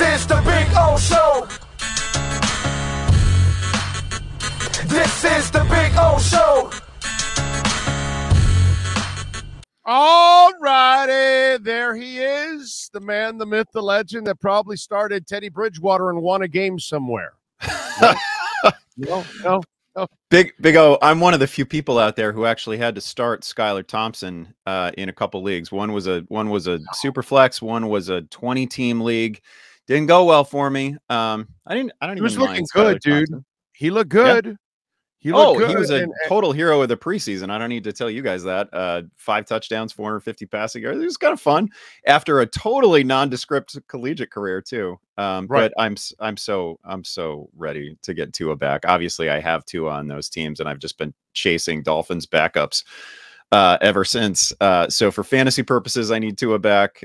is the Big O Show. This is the Big O Show. All righty, there he is, the man, the myth, the legend that probably started Teddy Bridgewater and won a game somewhere. No. Big O, I'm one of the few people out there who actually had to start Skylar Thompson in a couple leagues. One was a super flex, one was a 20-team league. Didn't go well for me. I don't even. He was looking good, dude. He looked good. Yeah. He was a total hero of the preseason. I don't need to tell you guys that. 5 touchdowns, 450 passing yards. It was kind of fun after a totally nondescript collegiate career too. Right. But I'm so ready to get Tua back. Obviously, I have Tua on those teams, and I've just been chasing Dolphins backups ever since. So for fantasy purposes, I need Tua back.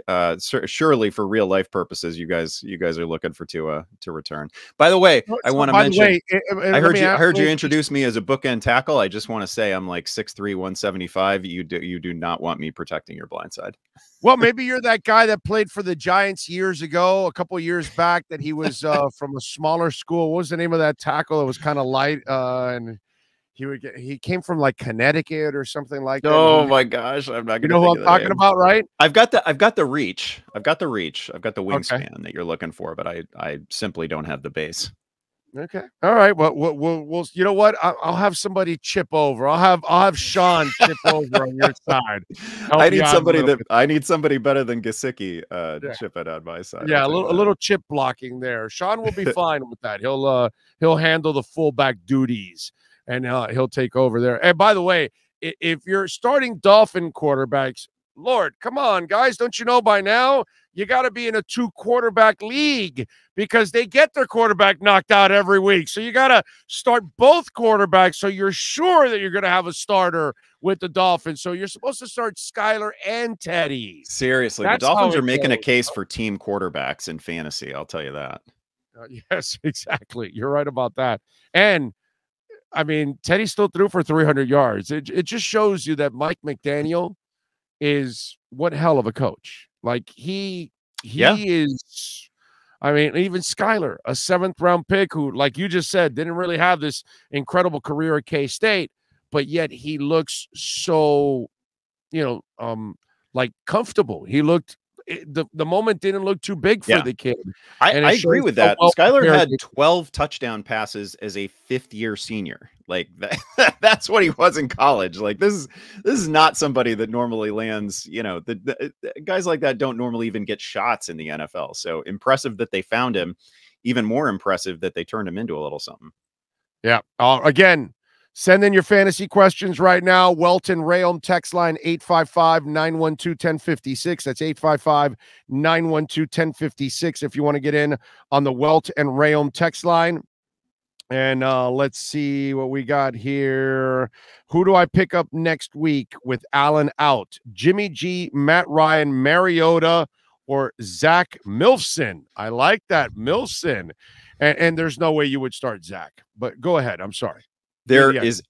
Surely for real life purposes, you guys are looking for Tua to return. By the way, I want to mention, I heard you introduce me as a bookend tackle. I just want to say I'm like 6'3", 175. You do not want me protecting your blind side. Well, maybe you're that guy that played for the Giants years ago, a couple of years back, that he was from a smaller school. What was the name of that tackle? It was kind of light and he came from like Connecticut or something like that. Oh my gosh, I'm not gonna. You know who I'm talking about, right? I've got the reach. I've got the wingspan that you're looking for, but I simply don't have the base. Okay. All right. Well, we'll you know what? I'll have somebody chip over. I'll have Sean chip over on your side. I need somebody better than Gesicki chipping on my side. Yeah, a little chip blocking there. Sean will be fine with that. He'll handle the fullback duties. And he'll take over there. And by the way, if you're starting Dolphin quarterbacks, Lord, come on, guys. Don't you know by now you got to be in a 2-quarterback league because they get their quarterback knocked out every week. So you got to start both quarterbacks so you're sure that you're going to have a starter with the Dolphins. So you're supposed to start Skylar and Teddy. Seriously, the Dolphins are making a case for team quarterbacks in fantasy. I'll tell you that. Yes, exactly. You're right about that. And I mean, Teddy still threw for 300 yards. It just shows you that Mike McDaniel is one hell of a coach. Like he is. I mean, even Skylar, a 7th-round pick who, like you just said, didn't really have this incredible career at K-State, but yet he looks so, like comfortable. He looked. The moment didn't look too big for the kid. I agree with that. Skylar had 12 touchdown passes as a 5th-year senior. Like that's what he was in college. Like this is not somebody that normally lands. The guys like that don't normally even get shots in the NFL. So impressive that they found him. Even more impressive that they turned him into a little something. Yeah. Again. Send in your fantasy questions right now. Welton Rayom text line 855-912-1056. That's 855-912-1056 if you want to get in on the Welt and Rayom text line. And let's see what we got here. Who do I pick up next week with Allen out? Jimmy G, Matt Ryan, Mariota, or Zach Milson? I like that, Milson. And there's no way you would start Zach. But go ahead. I'm sorry. There is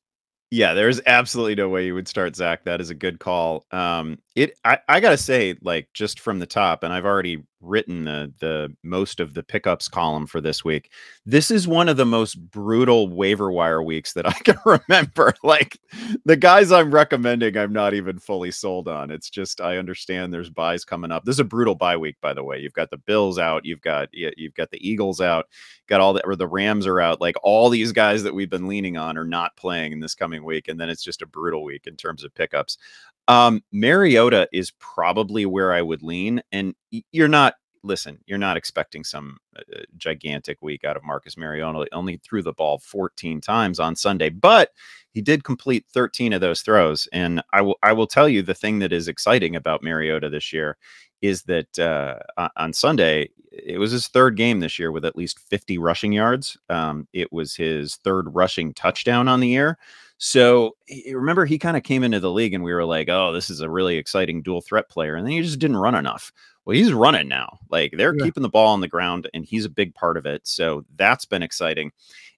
absolutely no way you would start Zach. That is a good call. I gotta say, like, just from the top, and I've already written the most of the pickups column for this week. This is one of the most brutal waiver wire weeks that I can remember. Like the guys I'm recommending, I'm not even fully sold on. It's just, I understand there's buys coming up. This is a brutal bye week, by the way. You've got the Bills out. You've got the Eagles out. Got all that, or the Rams are out. Like all these guys that we've been leaning on are not playing in this coming week. And then it's just a brutal week in terms of pickups. Mariota is probably where I would lean, and you're not expecting some gigantic week out of Marcus Mariota. Only threw the ball 14 times on Sunday, but he did complete 13 of those throws. And I will tell you, the thing that is exciting about Mariota this year is that on Sunday, it was his 3rd game this year with at least 50 rushing yards. It was his 3rd rushing touchdown on the year. So remember, he kind of came into the league and we were like, oh, this is a really exciting dual threat player. And then he just didn't run enough. Well, he's running now. Like they're keeping the ball on the ground and he's a big part of it. So that's been exciting.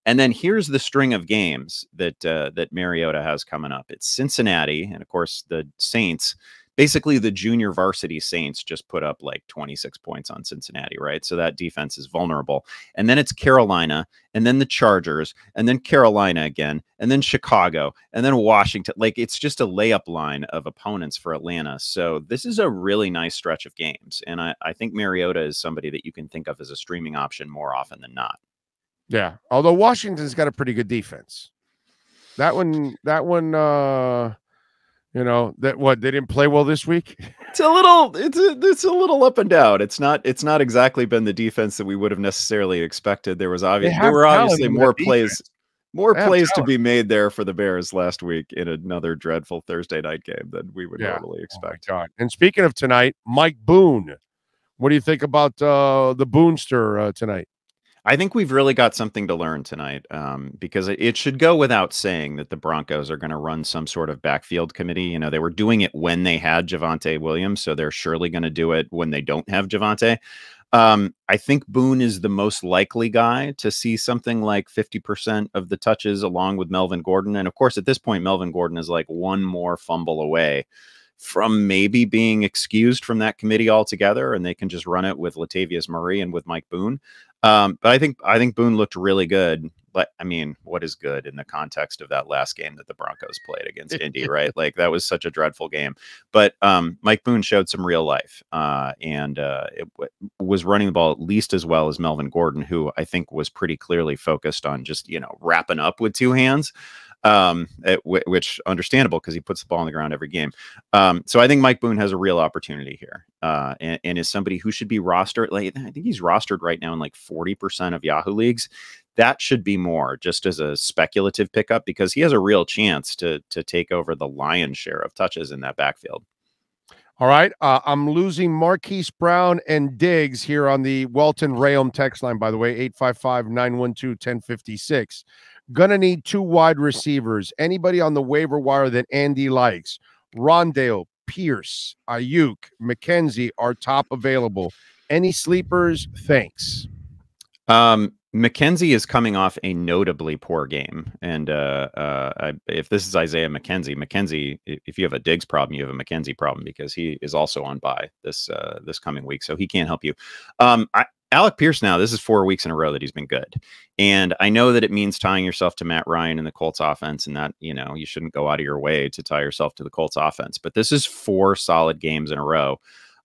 And then here's the string of games that Mariota has coming up. It's Cincinnati and of course the Saints. basically the junior varsity Saints just put up like 26 points on Cincinnati, right? So that defense is vulnerable. And then it's Carolina, and then the Chargers, and then Carolina again, and then Chicago, and then Washington. Like, it's just a layup line of opponents for Atlanta. So this is a really nice stretch of games. And I think Mariota is somebody that you can think of as a streaming option more often than not. Yeah. Although Washington's got a pretty good defense. That one, you know, they didn't play well this week. It's a little up and down. It's not exactly been the defense that we would have necessarily expected. There were obviously more plays to be made there for the Bears last week in another dreadful Thursday night game than we would normally expect. Oh my God. And speaking of tonight, Mike Boone, what do you think about the Boonster tonight? I think we've really got something to learn tonight, because it should go without saying that the Broncos are going to run some sort of backfield committee. You know, they were doing it when they had Javonte Williams, so they're surely going to do it when they don't have Javonte. I think Boone is the most likely guy to see something like 50% of the touches along with Melvin Gordon. And of course, at this point, Melvin Gordon is like one more fumble away from maybe being excused from that committee altogether, and they can just run it with Latavius Murray and with Mike Boone. But I think Boone looked really good. But I mean, what is good in the context of that last game that the Broncos played against Indy, right? Like, that was such a dreadful game. But Mike Boone showed some real life, and was running the ball at least as well as Melvin Gordon, who I think was pretty clearly focused on just, you know, wrapping up with two hands. Which understandable because he puts the ball on the ground every game. So I think Mike Boone has a real opportunity here, and is somebody who should be rostered. Like, I think he's rostered right now in like 40% of Yahoo leagues. That should be more just as a speculative pickup, because he has a real chance to take over the lion's share of touches in that backfield. All right. I'm losing Marquise Brown and Diggs here on the Welton Rayom text line, by the way, 855-912-1056. Gonna need two wide receivers. Anybody on the waiver wire that Andy likes? Rondale, Pierce, Ayuk, McKenzie are top available. Any sleepers? Thanks. McKenzie is coming off a notably poor game. And if this is Isaiah McKenzie, if you have a Diggs problem, you have a McKenzie problem, because he is also on bye this coming week, so he can't help you. Alec Pearson, now, this is 4 weeks in a row that he's been good. And I know that it means tying yourself to Matt Ryan and the Colts offense, and that, you know, you shouldn't go out of your way to tie yourself to the Colts offense. But this is 4 solid games in a row.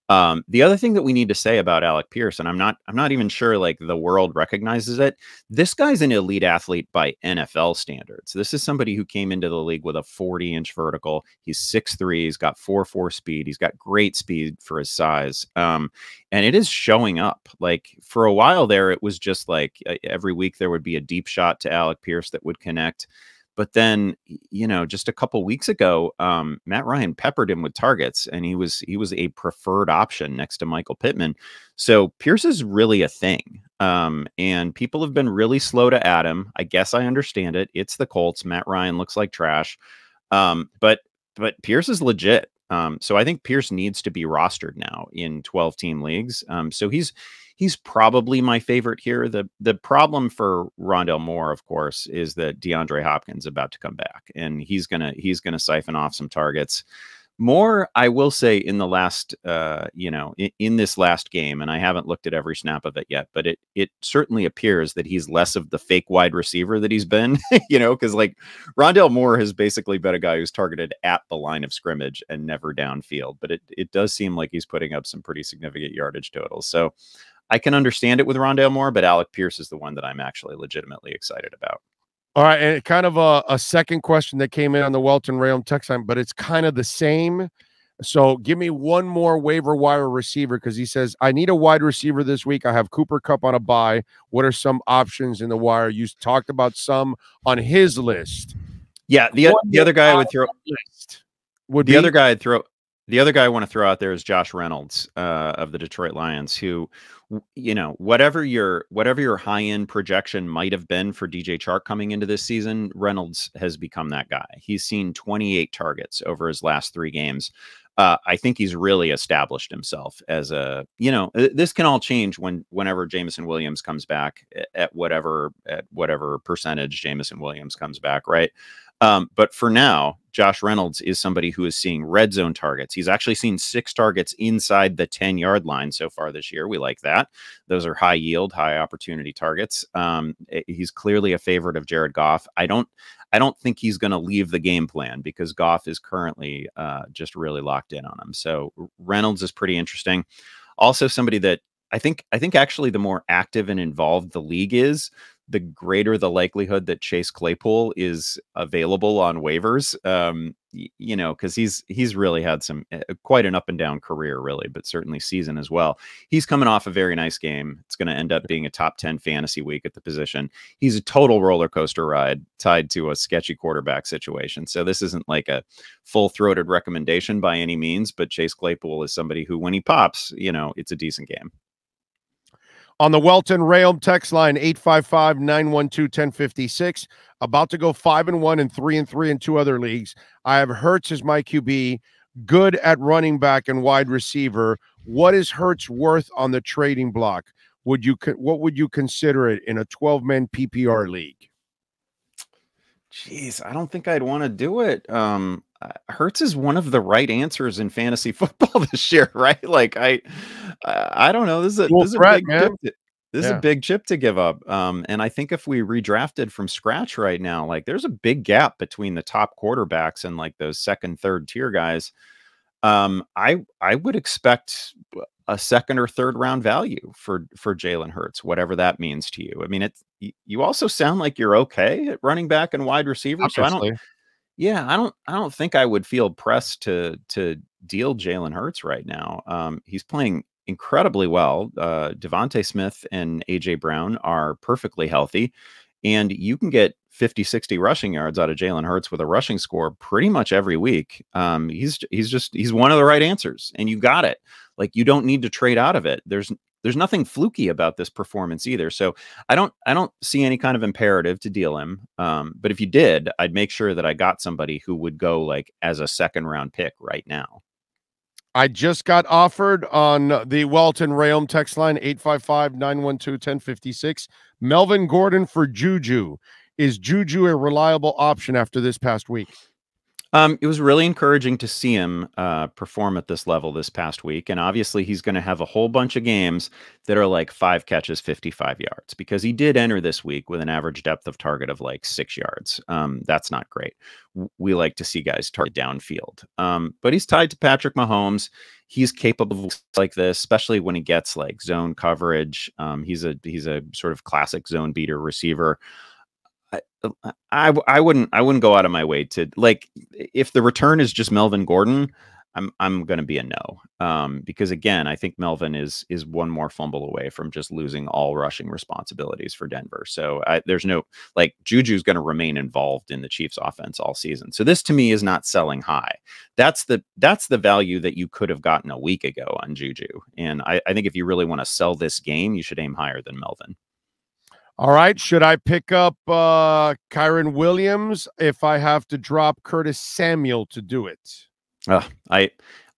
The other thing that we need to say about Alec Pearson, I'm not even sure like the world recognizes it. This guy's an elite athlete by NFL standards. This is somebody who came into the league with a 40-inch vertical. He's 6'3", he's got 4.4 speed. He's got great speed for his size. And it is showing up. Like, for a while there, it was just like every week there would be a deep shot to Alec Pierce that would connect. But then, you know, just a couple weeks ago, Matt Ryan peppered him with targets, and he was a preferred option next to Michael Pittman. So Pierce is really a thing. And people have been really slow to add him. I guess I understand it. It's the Colts. Matt Ryan looks like trash. But Pierce is legit. So I think Pierce needs to be rostered now in 12-team leagues. So he's probably my favorite here. The problem for Rondale Moore, of course, is that DeAndre Hopkins is about to come back, and he's gonna siphon off some targets. Moore, I will say, in the last, in this last game, and I haven't looked at every snap of it yet, but it certainly appears that he's less of the fake wide receiver that he's been, because like Rondale Moore has basically been a guy who's targeted at the line of scrimmage and never downfield, but it does seem like he's putting up some pretty significant yardage totals. So I can understand it with Rondale Moore, but Alec Pierce is the one that I'm actually legitimately excited about. All right, and kind of a second question that came in on the Welton Rayom text line, but it's kind of the same. So give me one more waiver wire receiver, because he says, I need a wide receiver this week. I have Cooper Kupp on a bye. What are some options in the wire? You talked about some on his list. Yeah, the other guy I would throw the other guy I want to throw out there is Josh Reynolds of the Detroit Lions, who, whatever your high-end projection might have been for DJ Chark coming into this season, Reynolds has become that guy. He's seen 28 targets over his last 3 games. I think he's really established himself as a, this can all change whenever Jameson Williams comes back at whatever percentage Jameson Williams comes back, right? But for now, Josh Reynolds is somebody who is seeing red zone targets. He's actually seen 6 targets inside the 10-yard line so far this year. We like that. Those are high yield, high opportunity targets. He's clearly a favorite of Jared Goff. I don't think he's going to leave the game plan because Goff is currently just really locked in on him. So Reynolds is pretty interesting. Also somebody that I think actually the more active and involved the league is, the greater the likelihood that Chase Claypool is available on waivers. You know, because he's really had some quite an up and down career, really, but certainly season as well. He's coming off a very nice game. It's going to end up being a top 10 fantasy week at the position. He's a total roller coaster ride tied to a sketchy quarterback situation. So this isn't like a full throated recommendation by any means, but Chase Claypool is somebody who, when he pops, you know, it's a decent game. On the Welton Realm text line, 855-912-1056. About to go 5-1 and 3-3 in 2 other leagues. I have Hurts as my QB, good at running back and wide receiver. What is Hurts worth on the trading block? What would you consider it in a 12-man PPR league? Jeez, I don't think I'd want to do it. Hurts is one of the right answers in fantasy football this year, right? Like I don't know. This is a big chip to give up. And I think if we redrafted from scratch right now, like there's a big gap between the top quarterbacks and like those second, third tier guys. I would expect a second or third round value for Jalen Hurts, whatever that means to you. I mean, you also sound like you're okay at running back and wide receiver. Obviously. So I don't think I would feel pressed to deal Jalen Hurts right now. He's playing incredibly well. Devontae Smith and AJ Brown are perfectly healthy, and you can get 50-60 rushing yards out of Jalen Hurts with a rushing score pretty much every week. He's one of the right answers, and you got it. Like, you don't need to trade out of it. There's nothing fluky about this performance either. So I don't see any kind of imperative to deal him. But if you did, I'd make sure that I got somebody who would go like as a second round pick right now. I just got offered on the Welton Realm text line, 855-912-1056. Melvin Gordon for Juju. Is Juju a reliable option after this past week? It was really encouraging to see him perform at this level this past week. And obviously he's going to have a whole bunch of games that are like 5 catches, 55 yards, because he did enter this week with an average depth of target of like 6 yards. That's not great. We like to see guys target downfield. But he's tied to Patrick Mahomes. He's capable of like this, especially when he gets like zone coverage. He's a sort of classic zone beater receiver. I wouldn't go out of my way to, like, if the return is just Melvin Gordon, I'm going to be a no. Because again, I think Melvin is one more fumble away from just losing all rushing responsibilities for Denver. So there's no, like, Juju's going to remain involved in the Chiefs offense all season. So this to me is not selling high. That's the value that you could have gotten a week ago on Juju. And I think if you really want to sell this game, you should aim higher than Melvin. All right. Should I pick up Kyron Williams if I have to drop Curtis Samuel to do it? I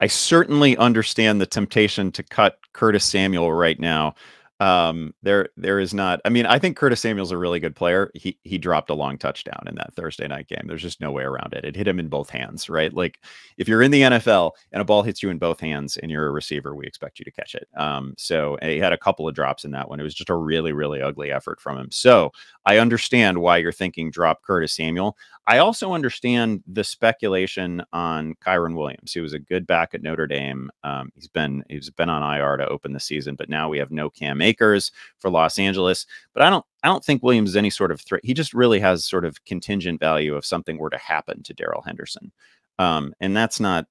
certainly understand the temptation to cut Curtis Samuel right now. There is not. I mean, I think Curtis Samuel's a really good player. He dropped a long touchdown in that Thursday night game. There's just no way around it. It hit him in both hands, right? Like, if you're in the NFL and a ball hits you in both hands and you're a receiver, we expect you to catch it. So he had a couple of drops in that one. It was just a really, really ugly effort from him. So I understand why you're thinking drop Curtis Samuel. I also understand the speculation on Kyron Williams. He was a good back at Notre Dame. He's been on IR to open the season, but now we have no Cam Akers for Los Angeles. But I don't think Williams is any sort of threat. He just really has sort of contingent value if something were to happen to Darrell Henderson. And that's not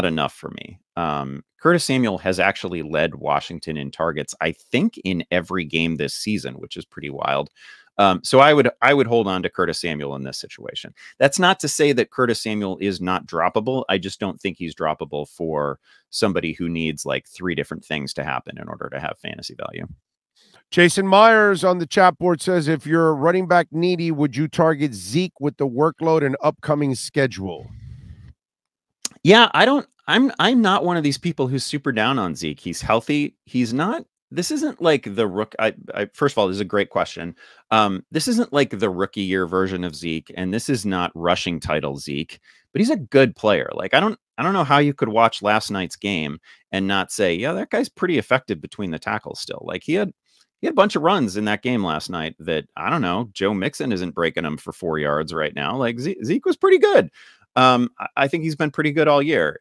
enough for me. Curtis Samuel has actually led Washington in targets, I think, in every game this season, which is pretty wild. So I would hold on to Curtis Samuel in this situation. That's not to say that Curtis Samuel is not droppable. I just don't think he's droppable for somebody who needs like 3 different things to happen in order to have fantasy value. Jason Myers on the chat board says, if you're running back needy, would you target Zeke with the workload and upcoming schedule? Yeah, I'm not one of these people who's super down on Zeke. He's healthy. He's not this isn't like the rook. First of all, this is a great question. This isn't like the rookie year version of Zeke, and this is not rushing title Zeke, but he's a good player. Like I don't know how you could watch last night's game and not say, yeah, that guy's pretty effective between the tackles still. Like he had a bunch of runs in that game last night that, I don't know, Joe Mixon isn't breaking them for 4 yards right now. Like Zeke was pretty good. I think he's been pretty good all year.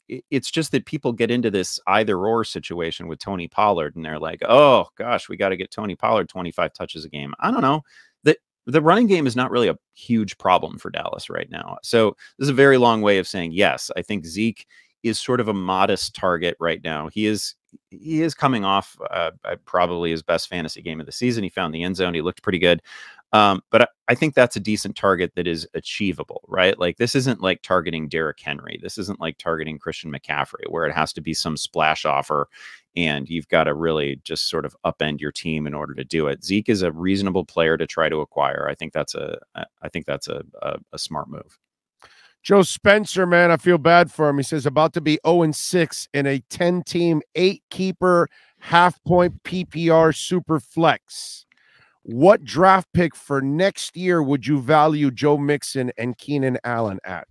It's just that people get into this either or situation with Tony Pollard and they're like, oh gosh, we got to get Tony Pollard 25 touches a game. I don't know. The running game is not really a huge problem for Dallas right now. So this is a very long way of saying, yes, I think Zeke is sort of a modest target right now. He is coming off probably his best fantasy game of the season. He found the end zone. He looked pretty good. But I think that's a decent target that is achievable, right? Like this isn't like targeting Derrick Henry. This isn't like targeting Christian McCaffrey, where it has to be some splash offer and you've got to really just sort of upend your team in order to do it. Zeke is a reasonable player to try to acquire. I think that's a smart move. Joe Spencer, man, I feel bad for him. He says about to be 0-6 in a 10-team, 8-keeper, half-point PPR super flex. What draft pick for next year would you value Joe Mixon and Keenan Allen at?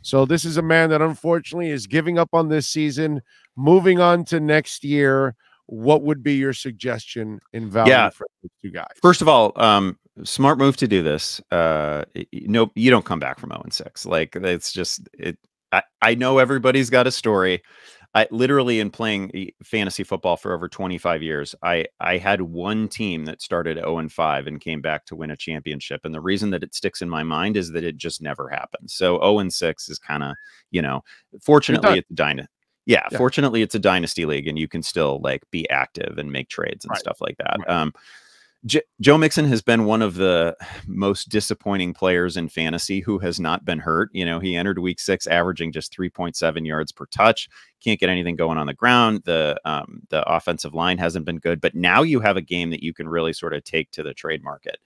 So this is a man that unfortunately is giving up on this season, moving on to next year. What would be your suggestion in value for these two guys? First of all, smart move to do this. No, you don't come back from 0-6. Like it's just it. I know everybody's got a story. I literally, in playing fantasy football for over 25 years, I had one team that started 0-5 and came back to win a championship. And the reason that it sticks in my mind is that it just never happened. So 0-6 is kind of, fortunately it's a dynasty. Yeah, fortunately it's a dynasty league and you can still like be active and make trades and stuff like that. Right. Joe Mixon has been one of the most disappointing players in fantasy who has not been hurt. He entered week 6 averaging just 3.7 yards per touch. Can't get anything going on the ground. The offensive line hasn't been good, but now you have a game that you can really sort of take to the trade market.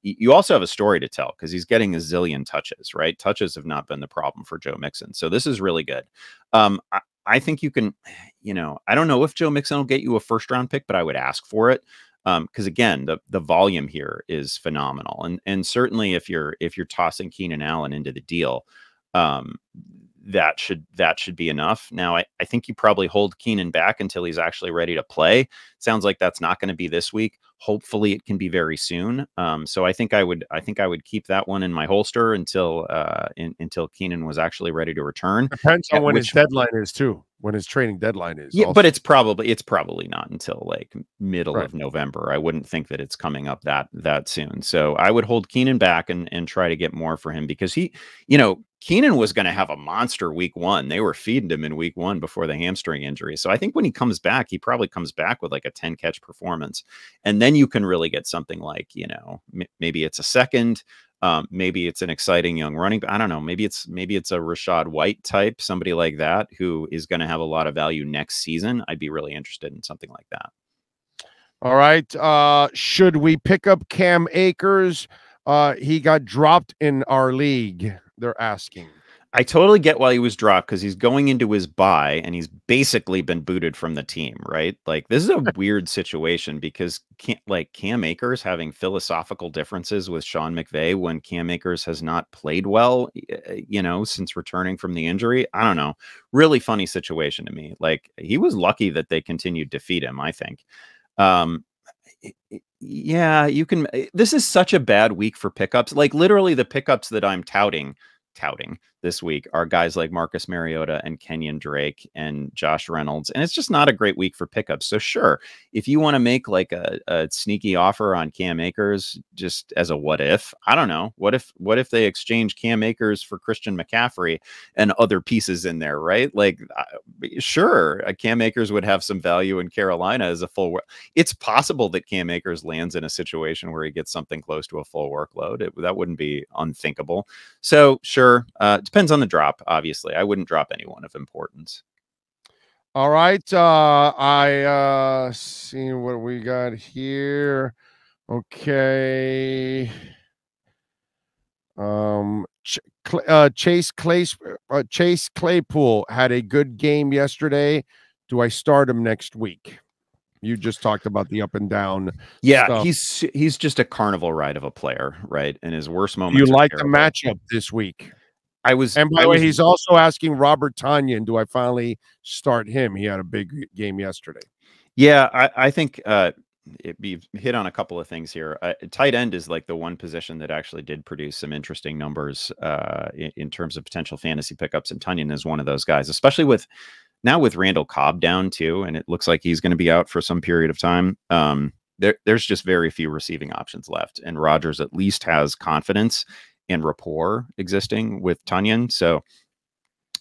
You also have a story to tell because he's getting a zillion touches, right? Touches have not been the problem for Joe Mixon. So this is really good. I think you can, I don't know if Joe Mixon will get you a first-round pick, but I would ask for it. Because again, the volume here is phenomenal, and certainly if you're tossing Keenan Allen into the deal, that should be enough. Now, I think you probably hold Keenan back until he's actually ready to play. Sounds like that's not going to be this week. Hopefully, it can be very soon. So I think I would keep that one in my holster until Keenan was actually ready to return. Depends on when his deadline is too. When his training deadline is. Yeah, also. But it's probably not until like middle of November. I wouldn't think that it's coming up that soon. So I would hold Keenan back and try to get more for him because Keenan was going to have a monster week 1. They were feeding him in week 1 before the hamstring injury. So I think when he comes back, he probably comes back with like a 10 catch performance. And then you can really get something like, maybe it's a second, maybe it's an exciting young running back. I don't know. Maybe it's a Rachaad White type, somebody like that who is going to have a lot of value next season. I'd be really interested in something like that. All right. Should we pick up Cam Akers? He got dropped in our league. They're asking. I totally get why he was dropped because he's going into his bye and he's basically been booted from the team, right? Like this is a weird situation because Cam Akers having philosophical differences with Sean McVay when Cam Akers has not played well, since returning from the injury. I don't know. Really funny situation to me. Like he was lucky that they continued to feed him, I think. Yeah, you can. This is such a bad week for pickups. Like literally the pickups that I'm touting this week are guys like Marcus Mariota and Kenyon Drake and Josh Reynolds. And it's just not a great week for pickups. So sure, if you want to make like a sneaky offer on Cam Akers, just as a what if, I don't know. What if they exchange Cam Akers for Christian McCaffrey and other pieces in there, right? Like, sure, Cam Akers would have some value in Carolina as a full. It's possible that Cam Akers lands in a situation where he gets something close to a full workload. That wouldn't be unthinkable. So sure, depends on the drop. Obviously, I wouldn't drop anyone of importance. All right. I see what we got here. Okay. Chase Claypool had a good game yesterday. Do I start him next week? You just talked about the up and down. Yeah, stuff. he's just a carnival ride of a player, right? And his worst moments. You like terrible. the matchup this week? And by the way, was, he's also asking Robert Tonyan, do I finally start him? He had a big game yesterday. Yeah, I think you've hit on a couple of things here. Tight end is like the one position that actually did produce some interesting numbers in terms of potential fantasy pickups, and Tonyan is one of those guys, especially with Randall Cobb down too, and it looks like he's going to be out for some period of time. There's just very few receiving options left, and Rodgers at least has confidence and rapport existing with Tonyan. So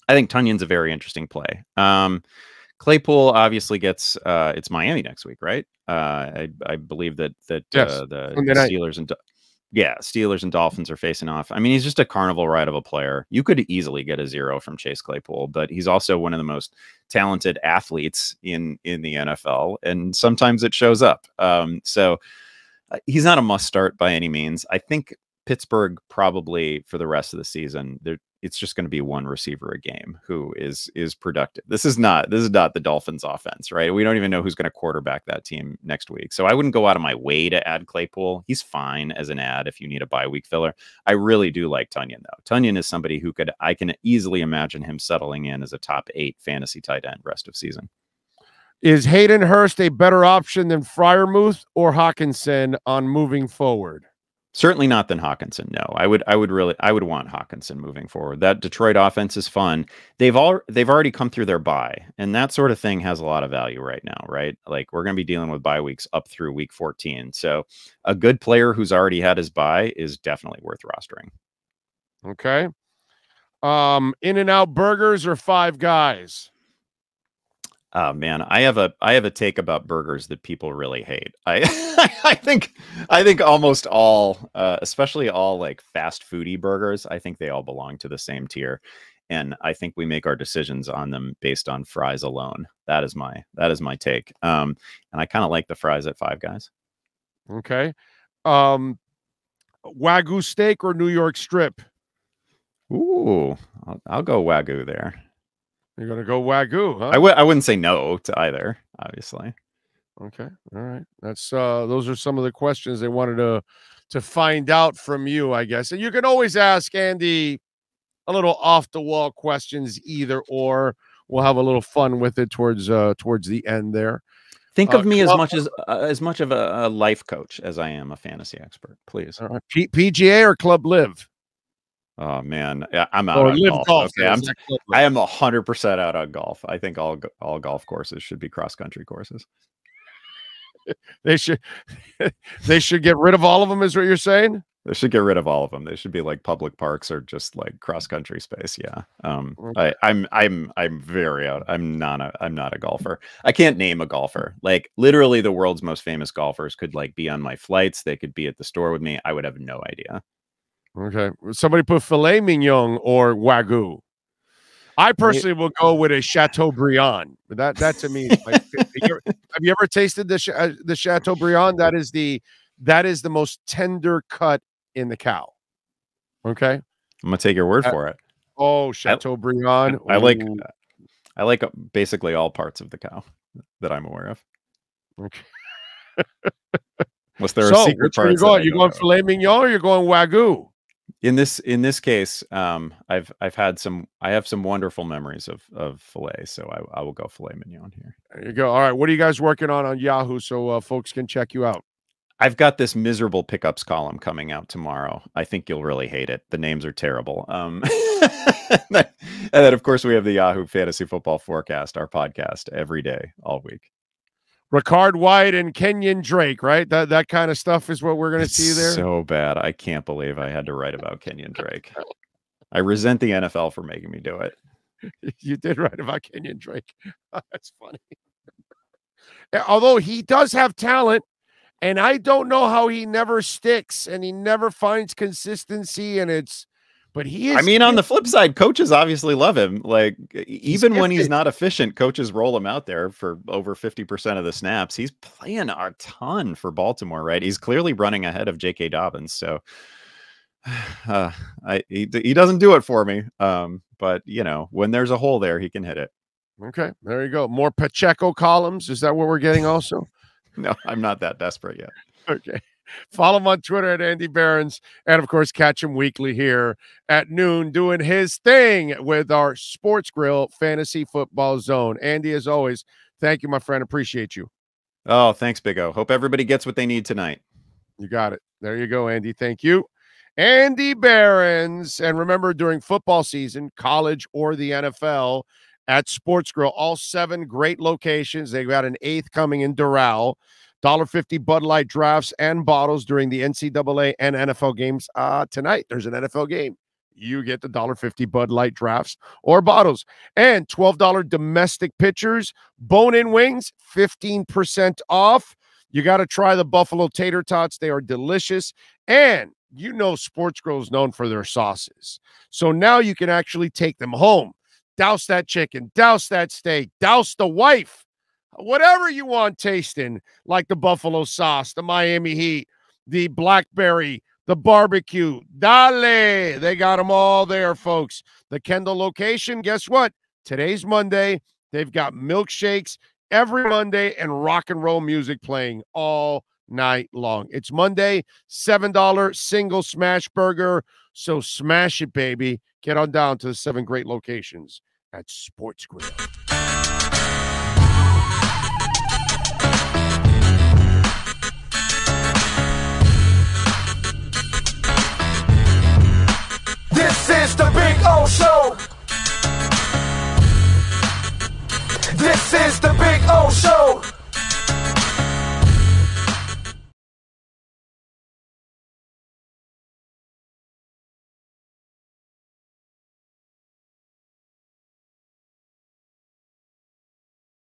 I think Tunyan's a very interesting play. Claypool obviously gets it's Miami next week, right? I believe that yes. The Steelers and Dolphins are facing off. I mean, he's just a carnival ride of a player. You could easily get a 0 from Chase Claypool, but he's also one of the most talented athletes in the NFL, and sometimes it shows up. So he's not a must start by any means. I think Pittsburgh probably for the rest of the season, it's just going to be one receiver a game who is productive. This is not the Dolphins offense, right? We don't even know who's going to quarterback that team next week. So I wouldn't go out of my way to add Claypool. He's fine as an ad if you need a bye week filler. I really do like Tonyan though. Tonyan is somebody who I can easily imagine him settling in as a top 8 fantasy tight end rest of season. Is Hayden Hurst a better option than Freiermuth or Hawkinson on moving forward? Certainly not than Hawkinson. No, I would want Hawkinson moving forward. That Detroit offense is fun. They've already come through their bye, and that sort of thing has a lot of value right now, right? Like we're going to be dealing with bye weeks up through week 14. So a good player who's already had his bye is definitely worth rostering. Okay. In-N-Out Burgers or Five Guys? Oh man, I have a take about burgers that people really hate. I think almost all, especially all like fast foodie burgers, I think they all belong to the same tier, and I think we make our decisions on them based on fries alone. That is my take. And I kind of like the fries at Five Guys. Okay. Wagyu steak or New York strip? Ooh, I'll go Wagyu there. You're going to go Wagyu, huh? I wouldn't say no to either, obviously. Okay. All right. That's those are some of the questions they wanted to find out from you, I guess. And you can always ask Andy a little off the wall questions either or. We'll have a little fun with it towards the end there. Think of me as much of a life coach as I am a fantasy expert, please. All right. PGA or Club Live? Oh man, I'm out on golf. Okay, I am 100% out on golf. I think all golf courses should be cross country courses. They should get rid of all of them, is what you're saying? They should get rid of all of them. They should be like public parks or just like cross country space. Yeah. Okay. I'm very out. I'm not a golfer. I can't name a golfer. Like literally the world's most famous golfers could like be on my flights. They could be at the store with me. I would have no idea. Okay. Somebody put filet mignon or Wagyu. I personally will go with a Chateaubriand. That to me, like, have you ever tasted the Chateaubriand? That is the most tender cut in the cow. Okay, I'm gonna take your word for it. Oh, Chateaubriand. I like basically all parts of the cow that I'm aware of. Okay. Was there a secret part? You going filet mignon or you're going Wagyu? In this case, I have some wonderful memories of filet, so I will go filet mignon here. There you go. All right, what are you guys working on Yahoo so folks can check you out? I've got this miserable pickups column coming out tomorrow. I think you'll really hate it. The names are terrible. And then of course we have the Yahoo Fantasy Football Forecast, our podcast every day, all week. Ricard White and Kenyon Drake, right? That kind of stuff is what we're going to see there. So bad. I can't believe I had to write about Kenyon Drake. I resent the NFL for making me do it. You did write about Kenyon Drake. That's funny. Although he does have talent, and I don't know how he never sticks and he never finds consistency, but he is. I mean, on the flip side, coaches obviously love him. Like, even when he's not efficient, coaches roll him out there for over 50% of the snaps. He's playing a ton for Baltimore, right? He's clearly running ahead of J.K. Dobbins. So he doesn't do it for me. But, when there's a hole there, he can hit it. Okay, there you go. More Pacheco columns. Is that what we're getting also? No, I'm not that desperate yet. Okay. Follow him on Twitter at Andy Behrens. And, of course, catch him weekly here at noon doing his thing with our Sports Grill Fantasy Football Zone. Andy, as always, thank you, my friend. Appreciate you. Oh, thanks, Big O. Hope everybody gets what they need tonight. You got it. There you go, Andy. Thank you. Andy Behrens. And remember, during football season, college or the NFL, at Sports Grill, all 7 great locations. They've got an 8th coming in Doral. $1.50 Bud Light drafts and bottles during the NCAA and NFL games. Tonight, there's an NFL game. You get the $1.50 Bud Light drafts or bottles. And $12 domestic pitchers, bone-in wings, 15% off. You got to try the Buffalo Tater Tots. They are delicious. And you know Sports Grill is known for their sauces. So now you can actually take them home. Douse that chicken, douse that steak, douse the wife, whatever you want tasting, like the buffalo sauce, the Miami Heat, the blackberry, the barbecue. Dale, they got them all there, folks. The Kendall location, guess what? Today's Monday. They've got milkshakes every Monday and rock and roll music playing all night long. It's Monday, $7 single smash burger. So smash it, baby. Get on down to the 7 great locations at Sports Grill. This is the Big O Show.